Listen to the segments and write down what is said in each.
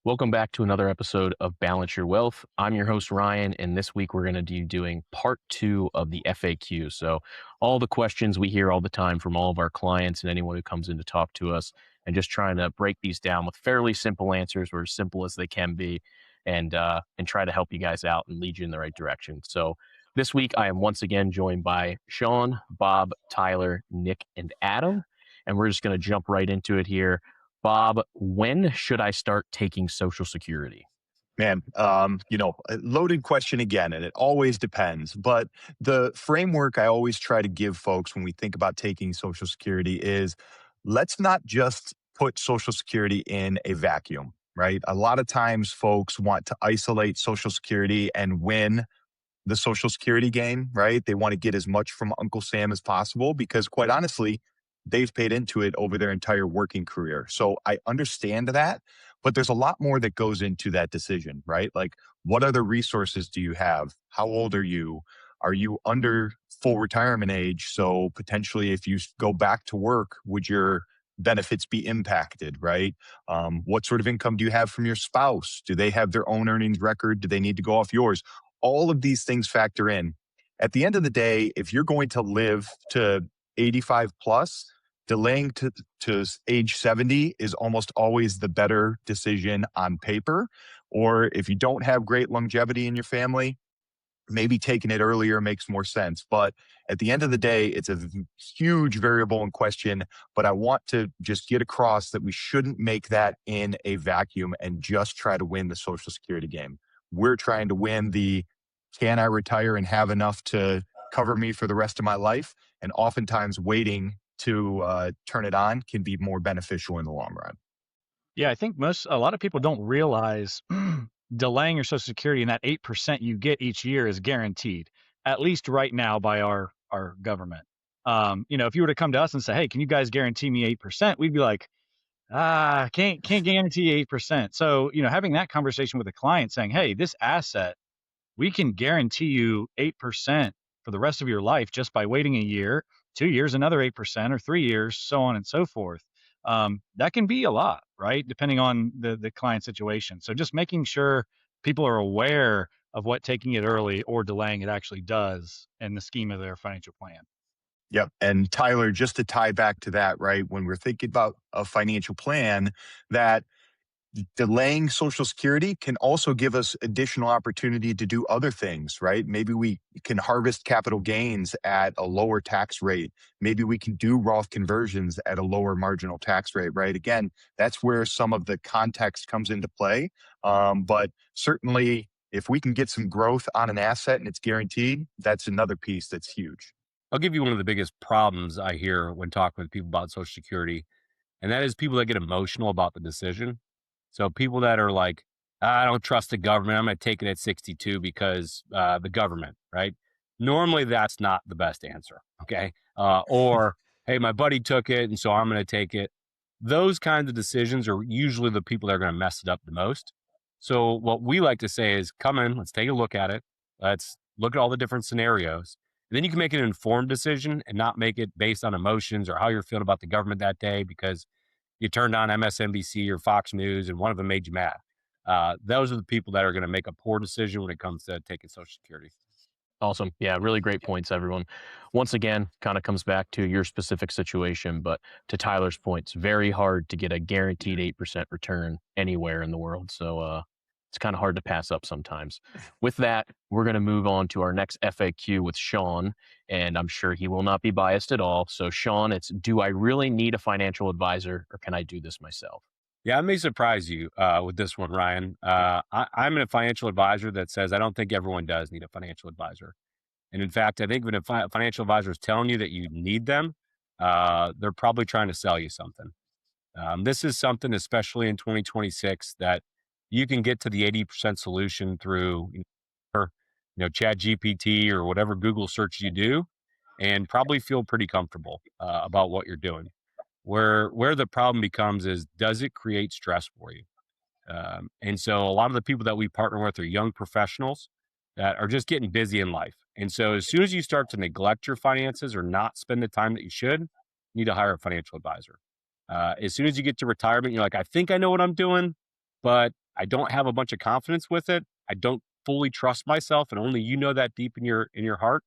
Welcome back to another episode of Balance Your Wealth. I'm your host, Ryan, and this week we're going to be doing part two of the FAQ. So, all the questions we hear all the time from all of our clients and anyone who comes in to talk to us, and just trying to break these down with fairly simple answers or as simple as they can be, and try to help you guys out and lead you in the right direction. So, this week I am once again joined by Shaun, Bob, Tyler, Nick, and Adam, and we're just going to jump right into it here. Bob, when should I start taking Social Security? Man, a loaded question again, and it always depends. But the framework I always try to give folks when we think about taking Social Security is let's not just put Social Security in a vacuum, right? A lot of times folks want to isolate Social Security and win the Social Security game, right? They want to get as much from Uncle Sam as possible because, quite honestly, they've paid into it over their entire working career. So I understand that, but there's a lot more that goes into that decision, right? Like, what other resources do you have? How old are you? Are you under full retirement age? So potentially, if you go back to work, would your benefits be impacted, right? What sort of income do you have from your spouse? Do they have their own earnings record? Do they need to go off yours? All of these things factor in. At the end of the day, if you're going to live to 85 plus, delaying to age 70 is almost always the better decision on paper. Or if you don't have great longevity in your family, maybe taking it earlier makes more sense. But at the end of the day, it's a huge variable in question. But I want to just get across that we shouldn't make that in a vacuum and just try to win the Social Security game. We're trying to win the can I retire and have enough to cover me for the rest of my life? And oftentimes waiting to turn it on can be more beneficial in the long run. Yeah, I think a lot of people don't realize delaying your Social Security and that 8% you get each year is guaranteed, at least right now by our government. If you were to come to us and say, "Hey, can you guys guarantee me 8%?" We'd be like, can't guarantee 8%. So, having that conversation with a client saying, "Hey, this asset, we can guarantee you 8% for the rest of your life just by waiting a year, 2 years, another 8%, or 3 years, so on and so forth." That can be a lot, right? Depending on the client situation. So just making sure people are aware of what taking it early or delaying it actually does in the scheme of their financial plan. Yep. And Tyler, just to tie back to that, right? When we're thinking about a financial plan, that delaying Social Security can also give us additional opportunity to do other things, right? Maybe we can harvest capital gains at a lower tax rate. Maybe we can do Roth conversions at a lower marginal tax rate, right? Again, that's where some of the context comes into play. But certainly, if we can get some growth on an asset and it's guaranteed, that's another piece that's huge. I'll give you one of the biggest problems I hear when talking with people about Social Security, and that is people that get emotional about the decision. So people that are like, I don't trust the government. I'm going to take it at 62 because the government, right? Normally, that's not the best answer. Okay. Or, hey, my buddy took it, and so I'm going to take it. Those kinds of decisions are usually the people that are going to mess it up the most. So what we like to say is, come in, let's take a look at it. Let's look at all the different scenarios. And then you can make an informed decision and not make it based on emotions or how you're feeling about the government that day because you turned on MSNBC or Fox News and one of them made you mad. Those are the people that are going to make a poor decision when it comes to taking Social Security. Awesome. Yeah, really great points, everyone. Once again, kind of comes back to your specific situation, but to Tyler's point, it's very hard to get a guaranteed 8% return anywhere in the world. So it's kind of hard to pass up sometimes. With that, we're going to move on to our next FAQ with Shaun, and I'm sure he will not be biased at all. So, Shaun, it's, do I really need a financial advisor or can I do this myself? Yeah, I may surprise you with this one, Ryan. I'm a financial advisor that says I don't think everyone does need a financial advisor. And in fact, I think when a financial advisor is telling you that you need them, they're probably trying to sell you something. This is something, especially in 2026, that you can get to the 80% solution through, Chat GPT or whatever Google search you do, and probably feel pretty comfortable about what you're doing. Where the problem becomes is, does it create stress for you? And so a lot of the people that we partner with are young professionals that are just getting busy in life. And so as soon as you start to neglect your finances or not spend the time that you should, you need to hire a financial advisor. As soon as you get to retirement, you're like, I think I know what I'm doing, but I don't have a bunch of confidence with it. I don't fully trust myself, and only you know that deep in your heart.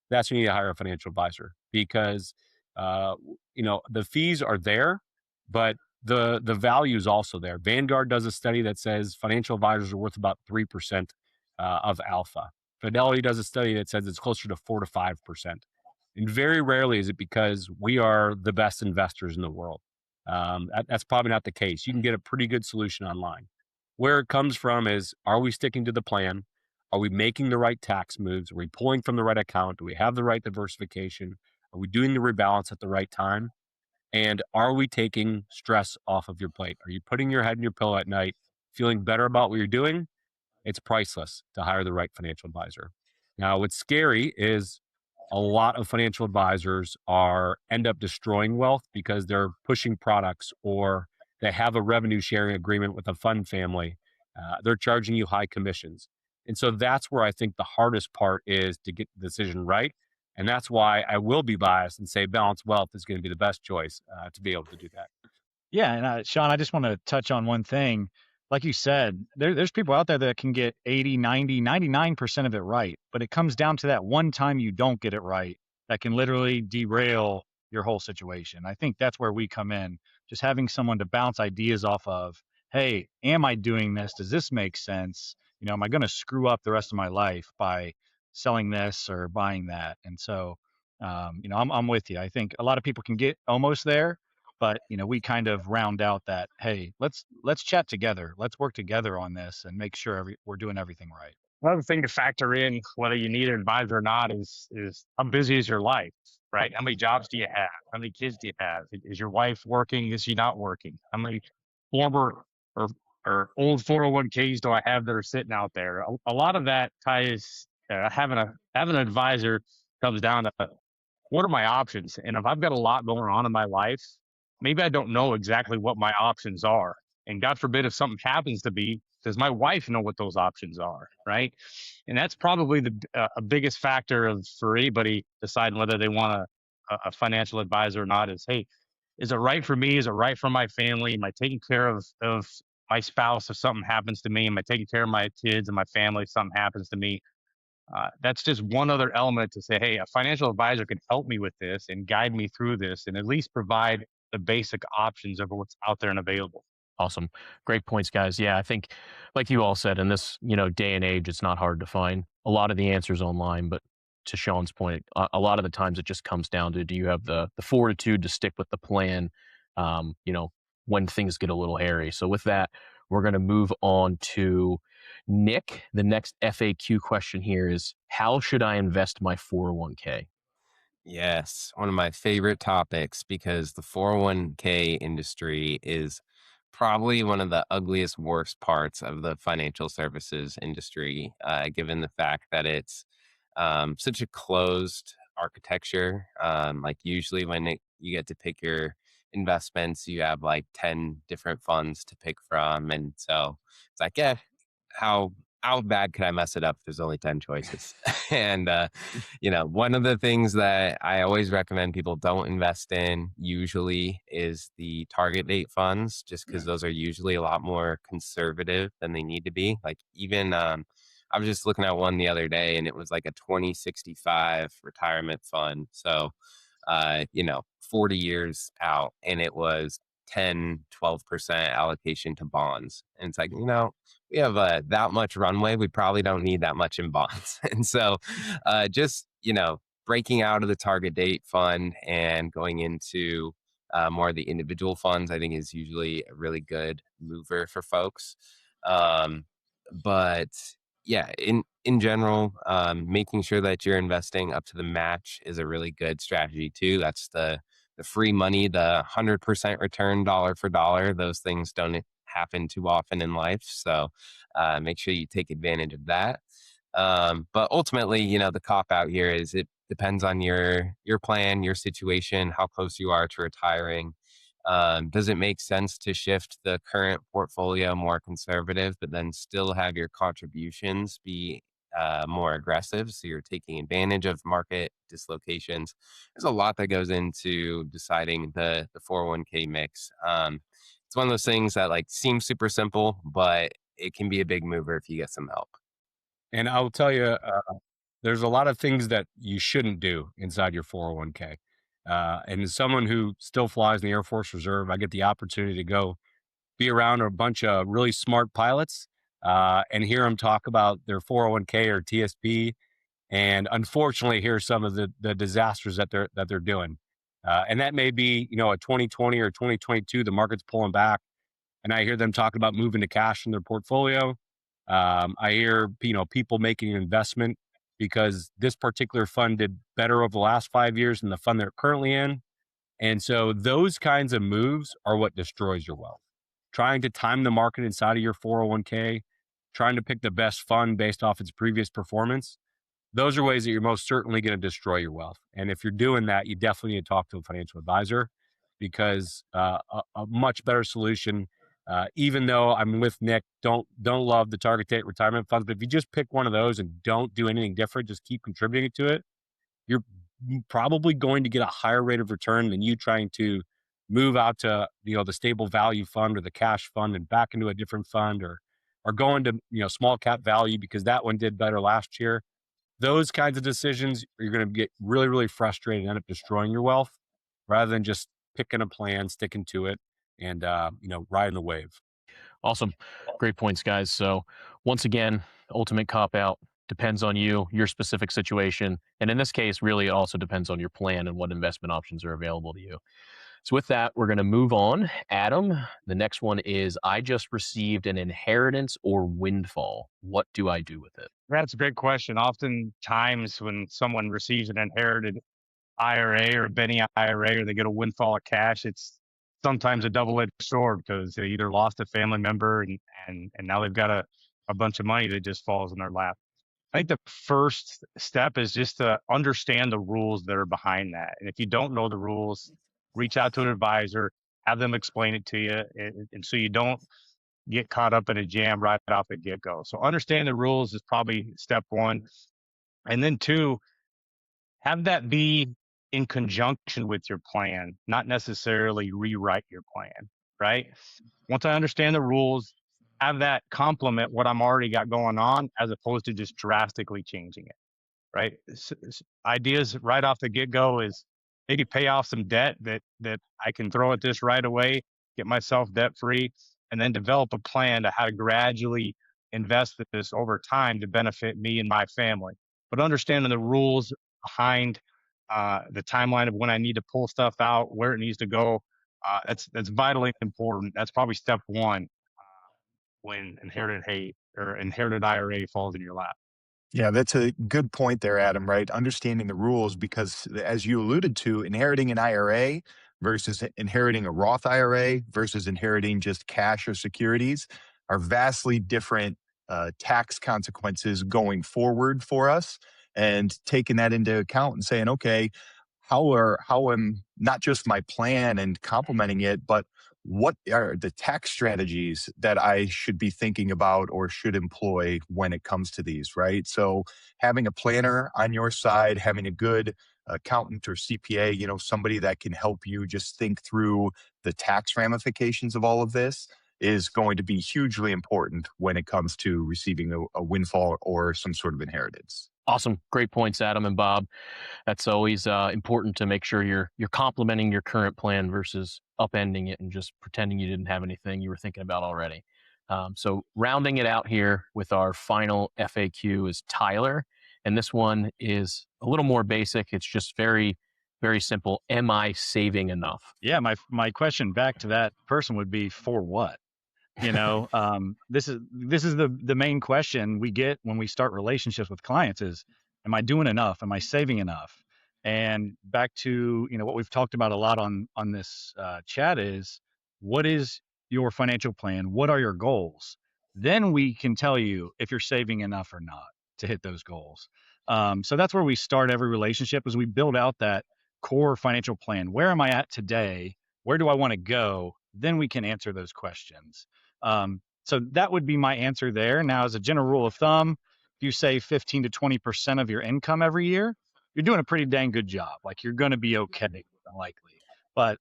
That's when you need to hire a financial advisor because the fees are there, but the value is also there. Vanguard does a study that says financial advisors are worth about 3% of alpha. Fidelity does a study that says it's closer to 4 to 5%. And very rarely is it because we are the best investors in the world. That's probably not the case. You can get a pretty good solution online. Where it comes from is, are we sticking to the plan? Are we making the right tax moves? Are we pulling from the right account? Do we have the right diversification? Are we doing the rebalance at the right time? And are we taking stress off of your plate? Are you putting your head in your pillow at night, feeling better about what you're doing? It's priceless to hire the right financial advisor. Now, what's scary is a lot of financial advisors are end up destroying wealth because they're pushing products or they have a revenue sharing agreement with a fund family. They're charging you high commissions. And so that's where I think the hardest part is to get the decision right. And that's why I will be biased and say balanced wealth is going to be the best choice to be able to do that. Yeah, and Sean, I just want to touch on one thing. Like you said, there's people out there that can get 80, 90, 99% of it right, but it comes down to that one time you don't get it right that can literally derail your whole situation. I think that's where we come in, just having someone to bounce ideas off of. Hey, am I doing this? Does this make sense? Am I going to screw up the rest of my life by selling this or buying that? And so, I'm with you. I think a lot of people can get almost there, but we kind of round out that, hey, let's chat together, let's work together on this and make sure we're doing everything right. Another thing to factor in, whether you need an advisor or not, is how busy is your life, right? How many jobs do you have? How many kids do you have? Is your wife working? Is she not working? How many former or old 401ks do I have that are sitting out there? A lot of that ties having an advisor comes down to, what are my options? And if I've got a lot going on in my life, maybe I don't know exactly what my options are. And God forbid if something happens to me, does my wife know what those options are? Right. And that's probably the biggest factor of for anybody deciding whether they want a financial advisor or not is, hey, is it right for me? Is it right for my family? Am I taking care of my spouse if something happens to me? Am I taking care of my kids and my family if something happens to me? That's just one other element to say, hey, a financial advisor can help me with this and guide me through this and at least provide the basic options of what's out there and available. Awesome. Great points, guys. Yeah, I think, like you all said, in this day and age, it's not hard to find a lot of the answers online. But to Sean's point, a lot of the times it just comes down to, do you have the fortitude to stick with the plan? When things get a little hairy. So with that, we're going to move on to Nick. The next FAQ question here is, how should I invest my 401k? Yes, one of my favorite topics because the 401k industry is probably one of the ugliest, worst parts of the financial services industry, given the fact that it's such a closed architecture. Like usually when you get to pick your investments, you have like 10 different funds to pick from. And so it's like, yeah, how how bad could I mess it up if there's only 10 choices? And one of the things that I always recommend people don't invest in usually is the target date funds, just because those are usually a lot more conservative than they need to be. Like even I was just looking at one the other day and it was like a 2065 retirement fund. So 40 years out, and it was 10-12% allocation to bonds. And it's like, we have that much runway. We probably don't need that much in bonds. And so just, breaking out of the target date fund and going into more of the individual funds, I think is usually a really good mover for folks. But yeah, in general, making sure that you're investing up to the match is a really good strategy too. That's the free money, the 100% return dollar for dollar. Those things don't happen too often in life. So make sure you take advantage of that. But ultimately, the cop out here is it depends on your plan, your situation, how close you are to retiring. Does it make sense to shift the current portfolio more conservative, but then still have your contributions be more aggressive? So you're taking advantage of market dislocations. There's a lot that goes into deciding the 401k mix. It's one of those things that like seems super simple, but it can be a big mover if you get some help. And I'll tell you, there's a lot of things that you shouldn't do inside your 401k. And as someone who still flies in the Air Force Reserve, I get the opportunity to go be around a bunch of really smart pilots and hear them talk about their 401k or TSP. And unfortunately, hear some of the disasters that they're doing. And that may be, a 2020 or 2022, the market's pulling back, and I hear them talking about moving to cash in their portfolio. I hear, people making an investment because this particular fund did better over the last 5 years than the fund they're currently in. And so those kinds of moves are what destroys your wealth. Trying to time the market inside of your 401k, trying to pick the best fund based off its previous performance, those are ways that you're most certainly going to destroy your wealth. And if you're doing that, you definitely need to talk to a financial advisor because a much better solution. Even though I'm with Nick, don't love the target date retirement funds, but if you just pick one of those and don't do anything different, just keep contributing to it, you're probably going to get a higher rate of return than you trying to move out to the stable value fund or the cash fund and back into a different fund or going to small cap value because that one did better last year. Those kinds of decisions, you're going to get really, really frustrated and end up destroying your wealth rather than just picking a plan, sticking to it, and riding the wave. Awesome. Great points, guys. So once again, ultimate cop out depends on you, your specific situation. And in this case, really it also depends on your plan and what investment options are available to you. So with that, we're going to move on. Adam, the next one is I just received an inheritance or windfall. What do I do with it? That's a great question. Oftentimes, when someone receives an inherited IRA or a Benny IRA, or they get a windfall of cash, it's sometimes a double-edged sword because they either lost a family member and now they've got a bunch of money that just falls in their lap. I think the first step is just to understand the rules that are behind that. And if you don't know the rules, reach out to an advisor, have them explain it to you, and so you don't get caught up in a jam right off the get-go. So understand the rules is probably step one. And then two, have that be in conjunction with your plan, not necessarily rewrite your plan, right? Once I understand the rules, have that complement what I'm already got going on as opposed to just drastically changing it, right? Ideas right off the get-go is maybe pay off some debt that I can throw at this right away, get myself debt free, and then develop a plan to how to gradually invest this over time to benefit me and my family. But understanding the rules behind the timeline of when I need to pull stuff out, where it needs to go, that's vitally important. That's probably step one when inherited IRA falls in your lap. Yeah, that's a good point there, Adam, right? Understanding the rules, because as you alluded to, inheriting an IRA versus inheriting a Roth IRA versus inheriting just cash or securities are vastly different tax consequences going forward for us. And taking that into account and saying, okay, how am not just my plan and complementing it, but what are the tax strategies that I should be thinking about or should employ when it comes to these, right? So having a planner on your side, having a good accountant or CPA, somebody that can help you just think through the tax ramifications of all of this is going to be hugely important when it comes to receiving a windfall or some sort of inheritance. Awesome. Great points, Adam and Bob. That's always important to make sure you're complementing your current plan versus upending it and just pretending you didn't have anything you were thinking about already. So rounding it out here with our final FAQ is Tyler, and this one is a little more basic. It's just very, very simple. Am I saving enough? Yeah, my question back to that person would be, for what? This is the main question we get when we start relationships with clients is, am I doing enough? Am I saving enough? And back to what we've talked about a lot on this chat is, what is your financial plan? What are your goals? Then we can tell you if you're saving enough or not to hit those goals. So that's where we start every relationship, is we build out that core financial plan. Where am I at today? Where do I want to go? Then we can answer those questions. So that would be my answer there. Now, as a general rule of thumb, if you save 15 to 20% of your income every year, you're doing a pretty dang good job. Like, you're going to be okay, likely. But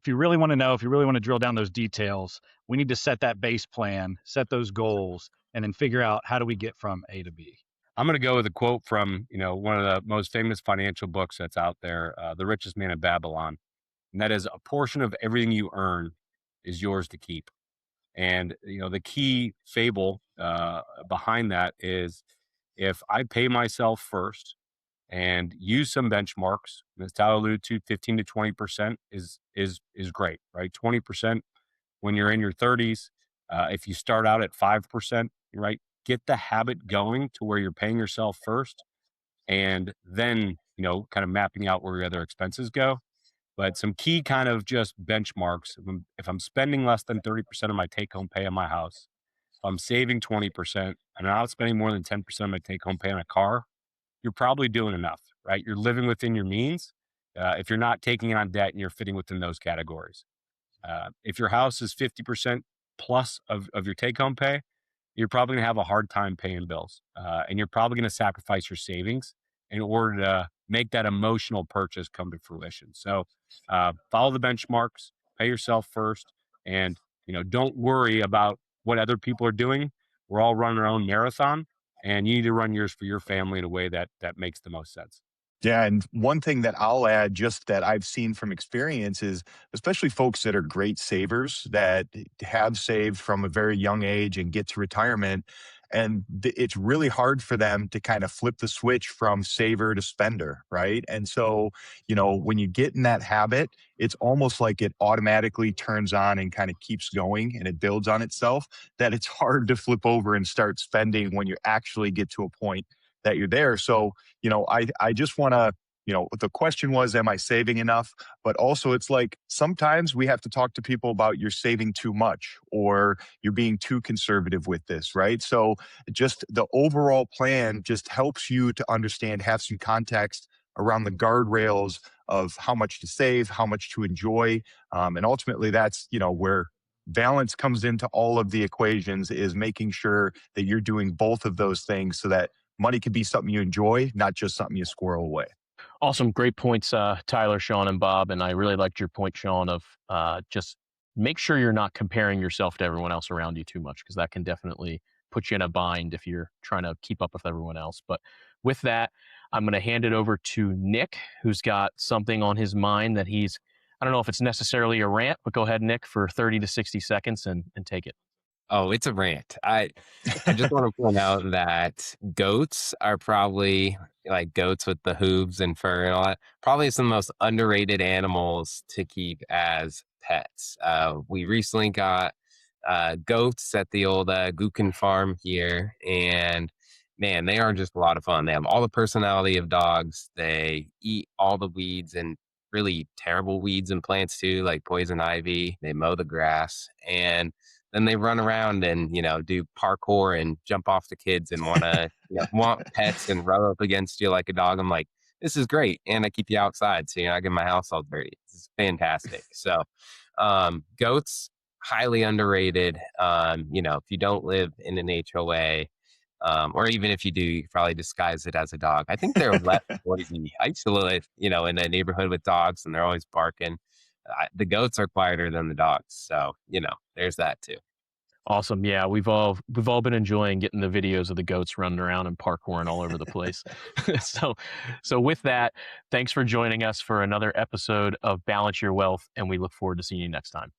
if you really want to know, if you really want to drill down those details, we need to set that base plan, set those goals, and then figure out how do we get from A to B. I'm going to go with a quote from, one of the most famous financial books that's out there, The Richest Man in Babylon. And that is, a portion of everything you earn is yours to keep. And, the key fable behind that is, if I pay myself first and use some benchmarks, as Tyler alluded to, 15 to 20% is great, right? 20% when you're in your 30s. If you start out at 5%, right, get the habit going to where you're paying yourself first, and then, kind of mapping out where your other expenses go. But some key kind of just benchmarks: if I'm spending less than 30% of my take home pay on my house, if I'm saving 20%, and I'm not spending more than 10% of my take home pay on a car, you're probably doing enough, right? You're living within your means. If you're not taking on debt and you're fitting within those categories. If your house is 50% plus of your take home pay, you're probably going to have a hard time paying bills. And you're probably going to sacrifice your savings in order to make that emotional purchase come to fruition. So follow the benchmarks, pay yourself first, and don't worry about what other people are doing. We're all running our own marathon, and you need to run yours for your family in a way that makes the most sense. Yeah, and one thing that I'll add, just that I've seen from experience, is especially folks that are great savers that have saved from a very young age and get to retirement, and it's really hard for them to kind of flip the switch from saver to spender, right? And so, when you get in that habit, it's almost like it automatically turns on and kind of keeps going and it builds on itself, that it's hard to flip over and start spending when you actually get to a point that you're there. So, I just want to, the question was, am I saving enough? But also, it's like sometimes we have to talk to people about, you're saving too much or you're being too conservative with this, right? So, just the overall plan just helps you to understand, have some context around the guardrails of how much to save, how much to enjoy. And ultimately, that's, where balance comes into all of the equations, is making sure that you're doing both of those things so that money can be something you enjoy, not just something you squirrel away. Awesome. Great points, Tyler, Shaun, and Bob. And I really liked your point, Shaun, of just make sure you're not comparing yourself to everyone else around you too much, because that can definitely put you in a bind if you're trying to keep up with everyone else. But with that, I'm going to hand it over to Nick, who's got something on his mind that I don't know if it's necessarily a rant, but go ahead, Nick, for 30 to 60 seconds and take it. Oh, it's a rant. I just want to point out that goats are probably, like, goats with the hooves and fur and all that, probably some of the most underrated animals to keep as pets. We recently got goats at the old Gookin farm here, and man, they are just a lot of fun. They have all the personality of dogs. They eat all the weeds and really terrible weeds and plants too, like poison ivy. They mow the grass, and then they run around and do parkour and jump off the kids and want pets and rub up against you like a dog. I'm like, this is great, and I keep you outside, so you're not getting my house all dirty. This is fantastic. So, goats, highly underrated. If you don't live in an HOA, or even if you do, you could probably disguise it as a dog. I think they're less noisy. I used to live, in a neighborhood with dogs, and they're always barking. The goats are quieter than the dogs, so there's that too. Awesome. Yeah, we've all been enjoying getting the videos of the goats running around and parkouring all over the place. So with that, thanks for joining us for another episode of Balance Your Wealth, and we look forward to seeing you next time.